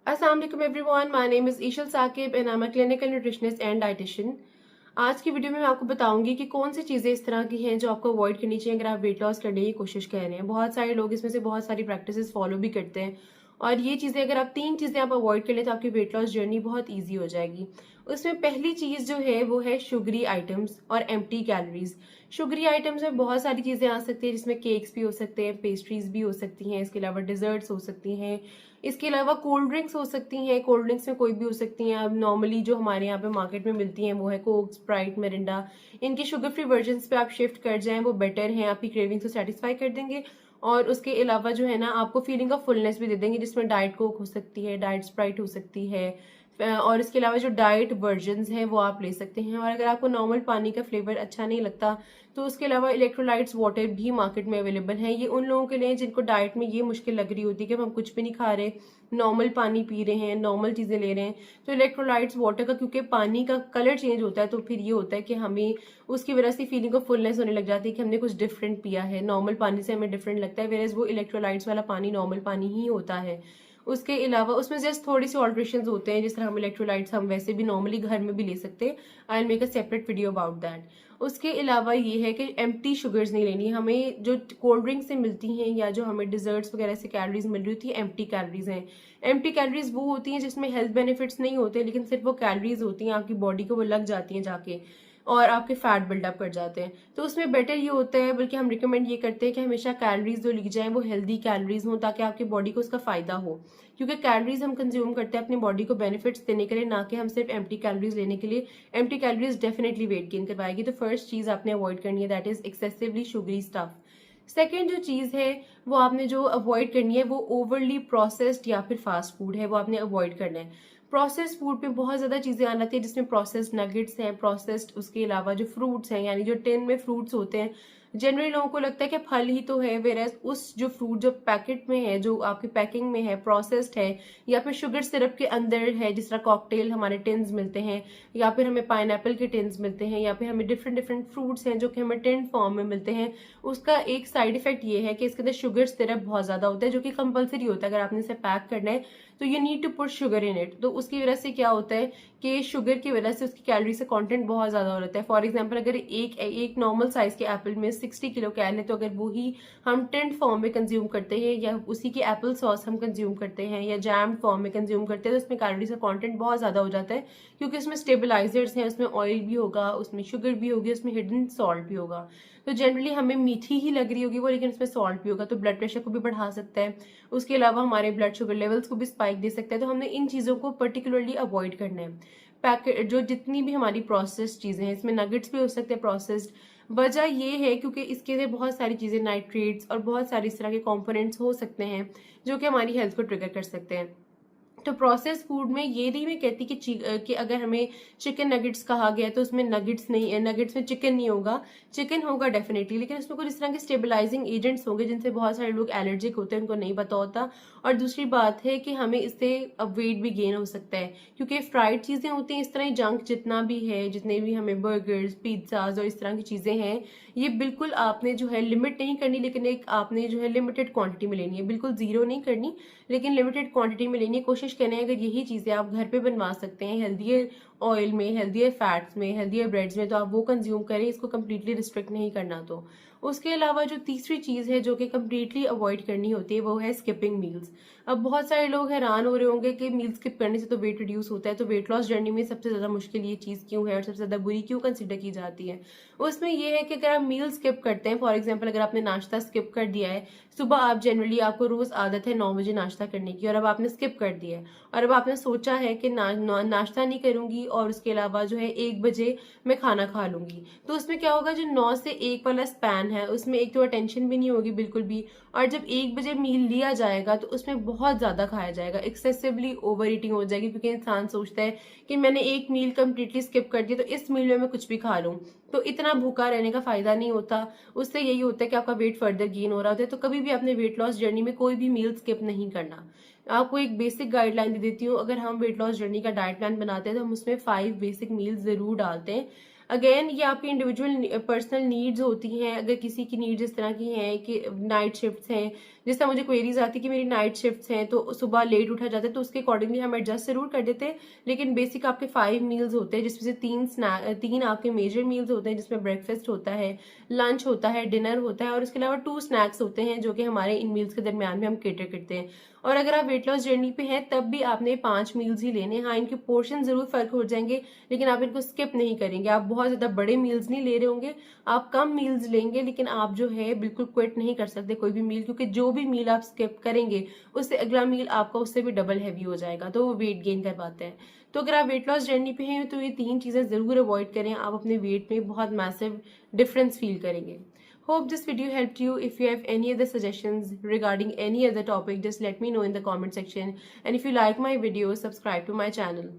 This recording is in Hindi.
Assalamu alaikum everyone. My name is Ishal Saqib and I'm a clinical nutritionist and dietitian. आज की वीडियो में मैं आपको बताऊंगी कि कौन सी चीज़ें इस तरह की हैं जो आपको अवॉइड करनी चाहिए अगर आप वेट लॉस करने की कोशिश कर रहे हैं। बहुत सारे लोग इसमें से बहुत सारी प्रैक्टिसेस फॉलो भी करते हैं और ये चीज़ें अगर आप 3 चीज़ें आप अवॉइड कर लें तो आपकी वेट लॉस जर्नी बहुत ईजी हो जाएगी। उसमें पहली चीज़ जो है वो है शुगरी आइटम्स और एम्प्टी कैलोरीज। शुगरी आइटम्स में बहुत सारी चीज़ें आ सकती हैं जिसमें केक्स भी हो सकते हैं, पेस्ट्रीज भी हो सकती हैं, इसके अलावा डिजर्ट्स हो सकती हैं, इसके अलावा कोल्ड ड्रिंक्स हो सकती हैं। कोल्ड ड्रिंक्स में कोई भी हो सकती हैं। अब नॉर्मली जो हमारे यहाँ पे मार्केट में मिलती हैं वो है कोक, स्प्राइट, मिरिंडा। इनकी शुगर फ्री वर्जन पे आप शिफ्ट कर जाएं, वो बेटर हैं, आपकी क्रेविंग्स को सेटिस्फाई कर देंगे और उसके अलावा जो है ना आपको फीलिंग ऑफ फुलनेस भी दे देंगे, जिसमें डाइट कोक हो सकती है, डाइट स्प्राइट हो सकती है और इसके अलावा जो डाइट वर्जन्स हैं वो आप ले सकते हैं। और अगर आपको नॉर्मल पानी का फ्लेवर अच्छा नहीं लगता तो उसके अलावा इलेक्ट्रोलाइट्स वाटर भी मार्केट में अवेलेबल है। ये उन लोगों के लिए जिनको डाइट में ये मुश्किल लग रही होती है कि हम कुछ भी नहीं खा रहे, नॉर्मल पानी पी रहे हैं, नॉर्मल चीजें ले रहे हैं, तो इलेक्ट्रोलाइट्स वाटर का क्योंकि पानी का कलर चेंज होता है तो फिर ये होता है कि हमें उसकी वजह से फीलिंग ऑफ फुलनेस होने लग जाती है कि हमने कुछ डिफरेंट पिया है, नॉर्मल पानी से हमें डिफरेंट लगता है, वेरेज वो इलेक्ट्रोलाइट्स वाला पानी नॉर्मल पानी ही होता है। उसके अलावा उसमें जस्ट थोड़ी सी ऑल्ट्रेशन होते हैं, जिस तरह हम इलेक्ट्रोलाइट्स हम वैसे भी नॉर्मली घर में भी ले सकते हैं। I will make a separate video about that. उसके अलावा ये है कि एम्प्टी शुगर्स नहीं लेनी। हमें जो कोल्ड ड्रिंक से मिलती हैं या जो हमें डिजर्ट्स वगैरह से कैलोरीज मिल रही होती है, एम्प्टी कैलोरीज हैं। एम्प्टी कैलोरीज वो होती हैं जिसमें हेल्थ बेनिफिट्स नहीं होते, लेकिन सिर्फ वो कैलोरीज होती हैं, आपकी बॉडी को वो लग जाती हैं जाके और आपके फैट बिल्डअप कर जाते हैं। तो उसमें बेटर ये होता है, बल्कि हम रिकमेंड ये करते हैं कि हमेशा कैलोरीज जो ली जाए वो हेल्दी कैलोरीज हो ताकि आपकी बॉडी को उसका फायदा हो। क्योंकि कैलोरीज हम कंज्यूम करते हैं अपनी बॉडी को बेनिफिट्स देने के लिए, ना कि हम सिर्फ एम्प्टी कैलोरीज लेने के लिए। Empty calories definitely weight gain करवाएगी। तो फर्स्ट चीज आपने अवॉइड करनी है, that is excessively sugary stuff. Second जो चीज है वो आपने जो अवॉइड करनी है वो ओवरली प्रोसेस्ड या फिर फास्ट फूड है, वो आपने अवॉइड करना है। प्रोसेस्ड फूड पे बहुत ज्यादा चीजें आने लगती है जिसमें प्रोसेस्ड नगेट्स हैं, प्रोसेस्ड, उसके अलावा जो फ्रूट्स हैं यानी जो टिन में फ्रूट्स होते हैं। जनरली लोगों को लगता है कि फल ही तो है, वेरएज उस जो फ्रूट जो पैकेट में है, जो आपकी पैकिंग में है, प्रोसेस्ड है या फिर शुगर सिरप के अंदर है, जिस तरह कॉकटेल हमारे टिन्स मिलते हैं या फिर हमें पाइनएप्पल के टिन्स मिलते हैं या फिर हमें डिफरेंट डिफरेंट फ्रूट्स हैं जो कि हमें टिन फॉर्म में मिलते हैं। उसका एक साइड इफेक्ट ये है कि इसके अंदर शुगर सिरप बहुत ज्यादा होता है, जो कि कंपलसरी होता है। अगर आपने इसे पैक करना है तो you need to put sugar in it. तो उसकी वजह से क्या होता है कि शुगर की वजह से उसकी कैलोरी से कंटेंट बहुत ज्यादा हो जाता है। फॉर एग्जांपल अगर एक नॉर्मल साइज के एप्पल में 60 किलो कैल है, तो अगर वो ही हम टिंट फॉर्म में कंज्यूम करते हैं या उसी की एप्पल सॉस हम कंज्यूम करते हैं या जैम फॉर्म में कंज्यूम करते हैं तो उसमें कैलोरी का कंटेंट बहुत ज्यादा हो जाता है, क्योंकि उसमें स्टेबलाइजर्स हैं, उसमें ऑयल भी होगा, उसमें शुगर भी होगी, उसमें हिडन सॉल्ट भी होगा। तो जनरली हमें मीठी ही लग रही होगी वो, लेकिन उसमें सॉल्ट भी होगा, तो ब्लड प्रेशर को भी बढ़ा सकता है। उसके अलावा हमारे ब्लड शुगर लेवल्स को भी स्पाइक दे सकता है। तो हमने इन चीजों को पर्टिकुलरली अवॉइड करना है। पैकेट जो जितनी भी हमारी प्रोसेस्ड चीजें हैं, इसमें नगेट्स भी हो सकते हैं प्रोसेस्ड। वजह ये है क्योंकि इसके लिए बहुत सारी चीजें, नाइट्रेट्स और बहुत सारी इस तरह के कंपोनेंट्स हो सकते हैं जो कि हमारी हेल्थ को ट्रिगर कर सकते हैं। तो प्रोसेस फूड में ये नहीं मैं कहती कि अगर हमें चिकन नगेट्स कहा गया तो उसमें नगेट्स नहीं है, नगेट्स में चिकन नहीं होगा। चिकन होगा डेफिनेटली, लेकिन उसमें कुछ इस तरह के स्टेबलाइजिंग एजेंट्स होंगे जिनसे बहुत सारे लोग एलर्जिक होते हैं, उनको नहीं पता होता। और दूसरी बात है कि हमें इससे वेट भी गेन हो सकता है, क्योंकि फ्राइड चीजें होती हैं इस तरह, जंक जितना भी है, जितने भी हमें बर्गर्स, पिज्जाज और इस तरह की चीजें हैं, ये बिल्कुल आपने जो है लिमिट नहीं करनी, लेकिन एक आपने जो है लिमिटेड क्वांटिटी में लेनी है। बिल्कुल जीरो नहीं करनी, लेकिन लिमिटेड क्वांटिटी में लेनी है। कोशिश करें अगर यही चीजें आप घर पे बनवा सकते हैं हेल्दियर ऑयल में, हेल्दियर फैट्स में, हेल्दियर ब्रेड्स में, तो आप वो कंज्यूम करें, इसको कम्प्लीटली रिस्ट्रिक्ट नहीं करना। तो उसके अलावा जो तीसरी चीज है जो कि कम्प्लीटली अवॉइड करनी होती है वो है स्किपिंग मील्स। अब बहुत सारे लोग हैरान हो रहे होंगे कि मील स्किप करने से तो वेट रिड्यूस होता है, तो वेट लॉस जर्नी में सबसे ज्यादा मुश्किल ये चीज क्यों है और सबसे ज्यादा बुरी क्यों कंसिडर की जाती है। उसमें यह है कि अगर आप मील स्किप करते हैं, फॉर एग्जाम्पल अगर आपने नाश्ता स्किप कर दिया है, सुबह आप जनरली आपको रोज आदत है 9 बजे नाश्ता करने की और अब आपने स्किप कर दिया है और अब आपने सोचा है कि नाश्ता नहीं करूंगी और उसके अलावा जो है 1 बजे मैं खाना खा लूंगी, तो उसमें क्या होगा, जो 9 से 1 वाला स्पैन है उसमें एक तो अटेंशन भी नहीं होगी बिल्कुल भी, और जब 1 बजे मील लिया जाएगा तो उसमें बहुत ज्यादा खाया जाएगा, एक्सेसिवली ओवर ईटिंग हो जाएगी, क्योंकि इंसान सोचता है कि मैंने एक मील कम्प्लीटली स्किप कर दिया तो इस मील में मैं कुछ भी खा लूं। तो इतना भूखा रहने का फायदा नहीं होता, उससे यही होता है कि आपका वेट फर्दर गेन हो रहा होता है। तो कभी भी अपने वेट लॉस जर्नी में कोई भी मील स्किप नहीं करना। आपको एक बेसिक गाइडलाइन दे देती हूँ, अगर हम वेट लॉस जर्नी का डाइट प्लान बनाते हैं तो हम उसमें 5 बेसिक मील्स जरूर डालते हैं। अगेन ये आपकी इंडिविजुअल पर्सनल नीड्स होती हैं। अगर किसी की नीड्स इस तरह की हैं कि नाइट शिफ्ट्स हैं जिस तरह मुझे क्वेरीज आती कि मेरी नाइट शिफ्ट्स हैं तो सुबह लेट उठा जाता है, तो उसके अकॉर्डिंगली हम एडजस्ट जरूर कर देते हैं। लेकिन बेसिक आपके 5 मील्स होते हैं, जिसमें से 3 आपके मेजर मील्स होते हैं, जिसमें ब्रेकफास्ट होता है, लंच होता है, डिनर होता है, और इसके अलावा 2 स्नैक्स होते हैं जो कि हमारे इन मील्स के दरमियान में हम केटर करते हैं। और अगर आप वेट लॉस जर्नी पे हैं तब भी आपने 5 मील्स ही लेने हैं। हाँ, इनके पोर्शन जरूर फर्क हो जाएंगे, लेकिन आप इनको स्किप नहीं करेंगे। आप बहुत ज्यादा बड़े मील्स नहीं ले रहे होंगे, आप कम मील्स लेंगे, लेकिन आप जो है बिल्कुल क्विट नहीं कर सकते कोई भी मील, क्योंकि जो भी मील आप स्किप करेंगे उससे अगला मील आपका उससे भी डबल हैवी हो जाएगा, तो वो वेट गेन करवाते हैं। तो अगर आप वेट लॉस जर्नी पे हैं तो ये 3 चीजें जरूर अवॉइड करें, आप अपने वेट में बहुत मैसिव डिफरेंस फील करेंगे। Hope this video helped you. If you have any other suggestions regarding any other topic, just let me know in the comment section. And if you like my videos, subscribe to my channel.